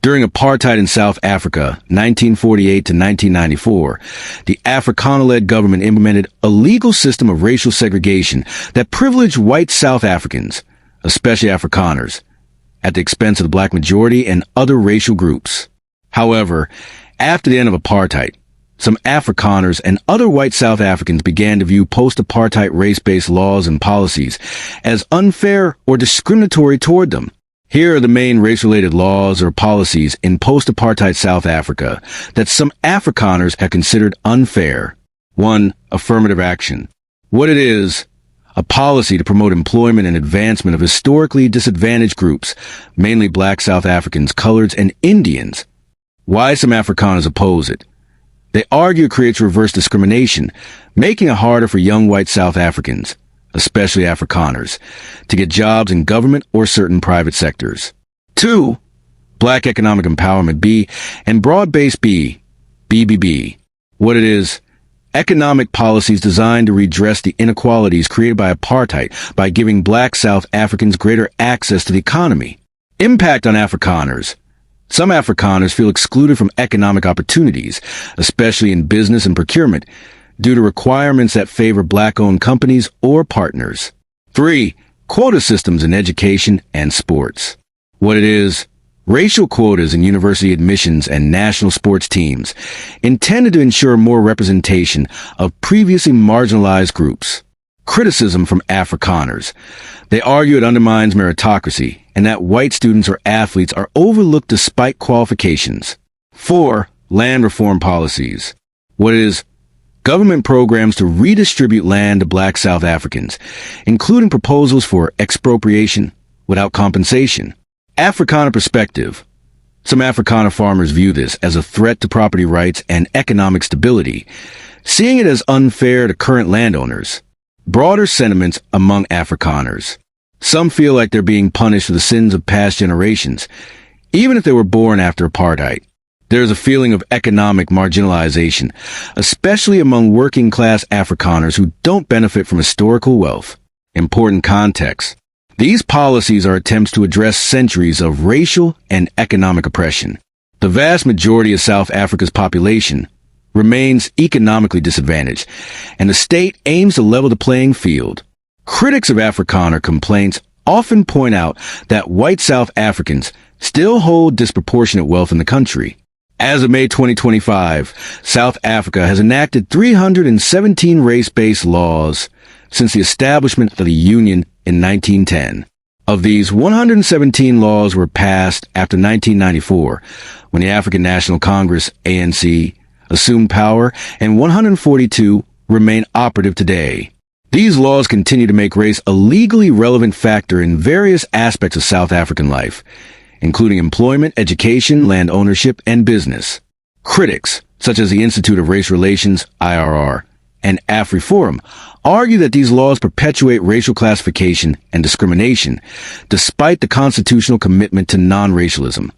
During apartheid in South Africa, 1948 to 1994, the Afrikaner-led government implemented a legal system of racial segregation that privileged white South Africans, especially Afrikanners, at the expense of the black majority and other racial groups. However, after the end of apartheid, some Afrikanners and other white South Africans began to view post-apartheid race-based laws and policies as unfair or discriminatory toward them. Here are the main race-related laws or policies in post-apartheid South Africa that some Afrikanners have considered unfair. 1. Affirmative action. What it is: a policy to promote employment and advancement of historically disadvantaged groups, mainly black South Africans, coloreds, and Indians. Why some Afrikanners oppose it? They argue it creates reverse discrimination, making it harder for young white South Africans, especially Afrikanners, to get jobs in government or certain private sectors. 2. Black economic empowerment, B, and broad-based B, BBB. What it is: economic policies designed to redress the inequalities created by apartheid by giving black South Africans greater access to the economy. Impact on Afrikanners. Some Afrikanners feel excluded from economic opportunities, especially in business and procurement, due to requirements that favor black-owned companies or partners. 3. Quota systems in education and sports. What it is: racial quotas in university admissions and national sports teams, intended to ensure more representation of previously marginalized groups. Criticism from Afrikanners. They argue it undermines meritocracy and that white students or athletes are overlooked despite qualifications. 4. Land reform policies. What it is: government programs to redistribute land to black South Africans, including proposals for expropriation without compensation. Afrikaner perspective. Some Afrikaner farmers view this as a threat to property rights and economic stability, seeing it as unfair to current landowners. Broader sentiments among Afrikanners. Some feel like they're being punished for the sins of past generations, even if they were born after apartheid. There is a feeling of economic marginalization, especially among working-class Afrikanners who don't benefit from historical wealth. Important context. These policies are attempts to address centuries of racial and economic oppression. The vast majority of South Africa's population remains economically disadvantaged, and the state aims to level the playing field. Critics of Afrikaner complaints often point out that white South Africans still hold disproportionate wealth in the country. As of May 2025, South Africa has enacted 317 race-based laws since the establishment of the Union in 1910. Of these, 117 laws were passed after 1994, when the African National Congress, ANC, assumed power, and 142 remain operative today. These laws continue to make race a legally relevant factor in various aspects of South African life, including employment, education, land ownership, and business. Critics, such as the Institute of Race Relations, IRR, and AfriForum, argue that these laws perpetuate racial classification and discrimination, despite the constitutional commitment to non-racialism.